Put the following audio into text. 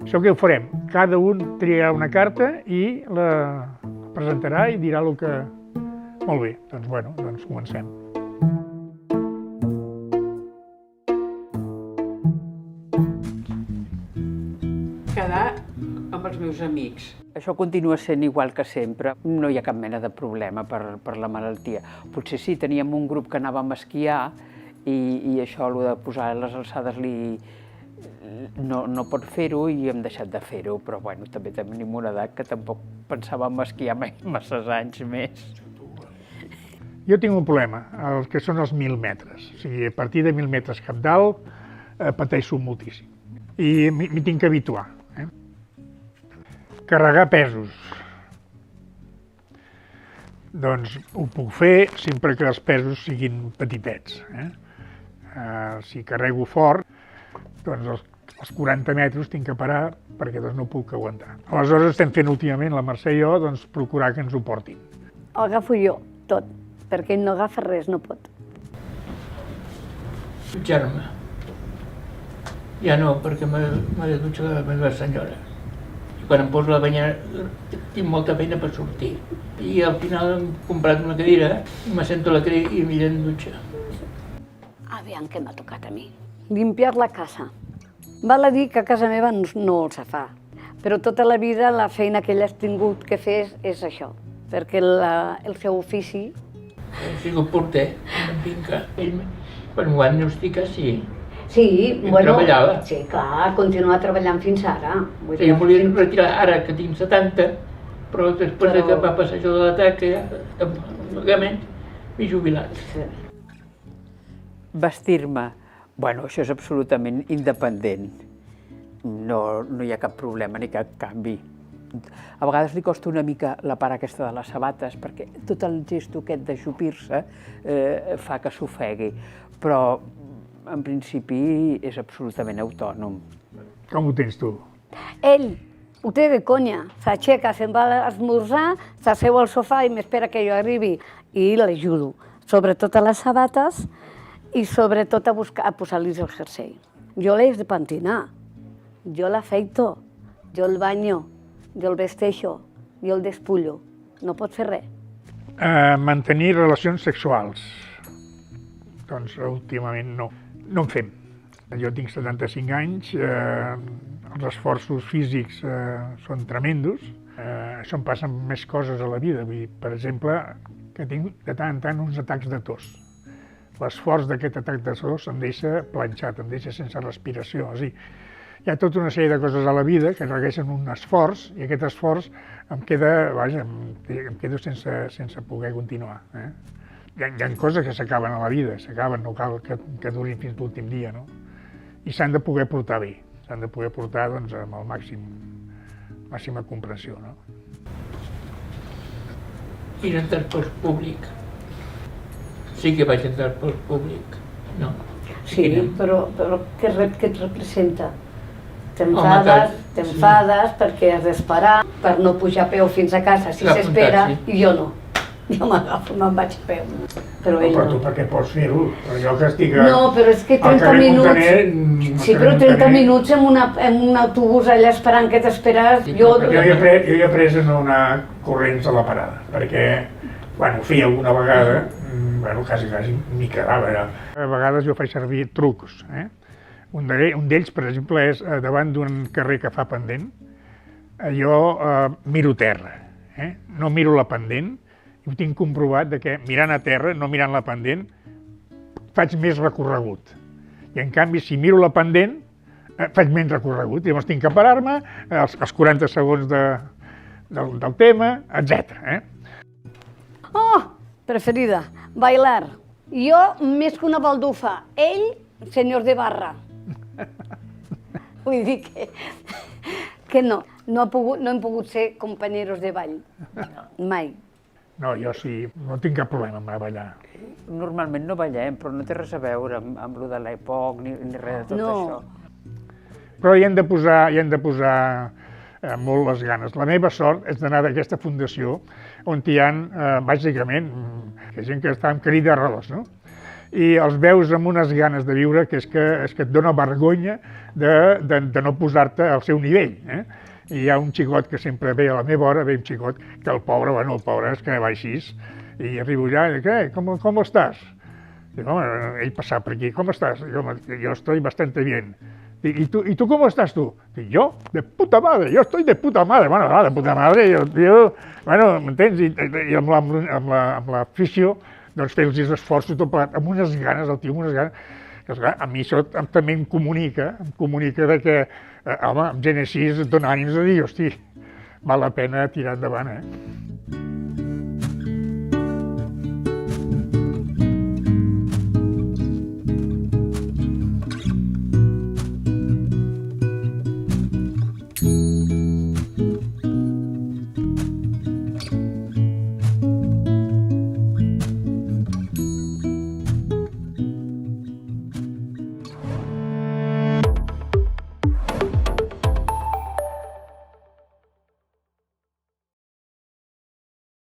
Això què ho farem? Cada un triarà una carta i la presentarà i dirà el que... Molt bé, doncs bueno, doncs comencem. Quedar amb els meus amics. Això continua sent igual que sempre. No hi ha cap mena de problema per la malaltia. Potser sí, teníem un grup que anàvem a esquiar i això, el de posar les alçades no pot fer-ho i hem deixat de fer-ho, però bueno, també tenim una edat que tampoc pensàvem esquiar mai massa anys més. Jo tinc un problema, el que són els 1.000 metres. O sigui, a partir de 1.000 metres cap dalt pateixo moltíssim. I m'hi tinc que habituar. Carregar pesos. Doncs ho puc fer sempre que els pesos siguin petitets. Si carrego fort, doncs als 40 metres tinc que parar perquè no puc aguantar. Aleshores estem fent últimament, la Mercè i jo, procurar que ens ho portin. Ho agafo jo, tot, perquè ell no agafa res, no pot. Dutxar-me. Ja no, perquè m'ha de dutxar la meva senyora. I quan em poso la banyera tinc molta feina per sortir. I al final hem comprat una cadira, m'assento a la cadira i m'hi de dutxar. Aviam què m'ha tocat a mi. Limpiar la casa. Val a dir que a casa meva no els fa, però tota la vida la feina que ell ha tingut que fer és això, perquè el seu ofici... He sigut porter, en finca. Ell, quan ho va diagnosticar, sí. Sí, bueno, treballava. sí, clar, continua treballant fins ara. Sí, em volia retirar ara que tinc 70, però després que va passar això de l'atac, lògicament, m'he jubilat. Sí. Vestir-me, bueno, això és absolutament independent. No hi ha cap problema ni cap canvi. A vegades li costa una mica la part aquesta de les sabates, perquè tot el gesto aquest d'ajupir-se fa que s'ofegui, però en principi és absolutament autònom. Com ho tens tu? Ell ho té de conya, s'aixeca, se'n va a esmorzar, s'asseu al sofà i m'espera que jo arribi i l'ajudo, sobretot a les sabates i sobretot a posar-li el jersei. Jo l'he de pentinar, jo l'afeito, jo el banyo, jo el vesteixo, jo el despullo, no pot fer res. Mantenir relacions sexuals. Doncs últimament no en fem. Jo tinc 75 anys, els esforços físics són tremendos. Això em passa amb més coses a la vida. Per exemple, que tinc de tant en tant uns atacs de tos. L'esforç d'aquest atac de tos em deixa planxat, em deixa sense respiració. O sigui, hi ha tota una sèrie de coses a la vida que requereixen un esforç i aquest esforç em quedo sense poder continuar. Hi ha coses que s'acaben a la vida, s'acaben, no cal que durin fins l'últim dia, no? I s'han de poder portar bé, s'han de poder portar amb el màxima comprensió, no? I en transport públic. Sí que vaig en transport públic, no? Sí, però què et representa? T'enfades perquè has d'esperar per no pujar a peu fins a casa si s'espera i jo no. Jo m'agafo, me'n vaig a peu. Però ell no. Però tu per què pots fer-ho? Jo que estic no, però és que 30 minuts... Sí, però 30 minuts en un autobús allà esperant que t'esperes... Jo he après a no anar corrents a la parada, perquè quan ho feia alguna vegada, quasi m'hi quedava. A vegades jo faig servir trucs. Un d'ells, per exemple, és davant d'un carrer que fa pendent, jo miro terra, no miro la pendent, i ho tinc comprovat que mirant a terra, no mirant la pendent, faig més recorregut. I en canvi, si miro la pendent, faig menys recorregut. Llavors tinc que parar-me, els 40 segons del tema, etc. Oh, preferida, bailar. Jo, més que una baldufa. Ell, senyor de barra. Vull dir que no hem pogut ser companyeros de ball, mai. No, jo sí, no tinc cap problema amb ballar. Normalment no ballem, però no té res a veure amb lo de l'època ni res de tot això. Però hi hem de posar molt les ganes. La meva sort és d'anar d'aquesta fundació on hi ha, bàsicament, gent que està amb crit d'arròs, no? i els veus amb unes ganes de viure que és que et dona vergonya de no posar-te al seu nivell. I hi ha un xicot que sempre ve a la meva hora, ve un xicot que el pobre és que va així, i arribo allà i què, com estàs? Dic, home, ell passava per aquí, com estàs? Yo estoy bastante bien. ¿Y tú cómo estás tú? Dic, yo, de puta madre, yo estoy de puta madre. Bueno, de puta madre, bueno, m'entens? I amb l'afició, doncs fer els esforços tot plegat, amb unes ganes, el tio amb unes ganes, que esclar, a mi això també em comunica de que, home, amb gent així et dona ànims de dir, hosti, val la pena tirar endavant,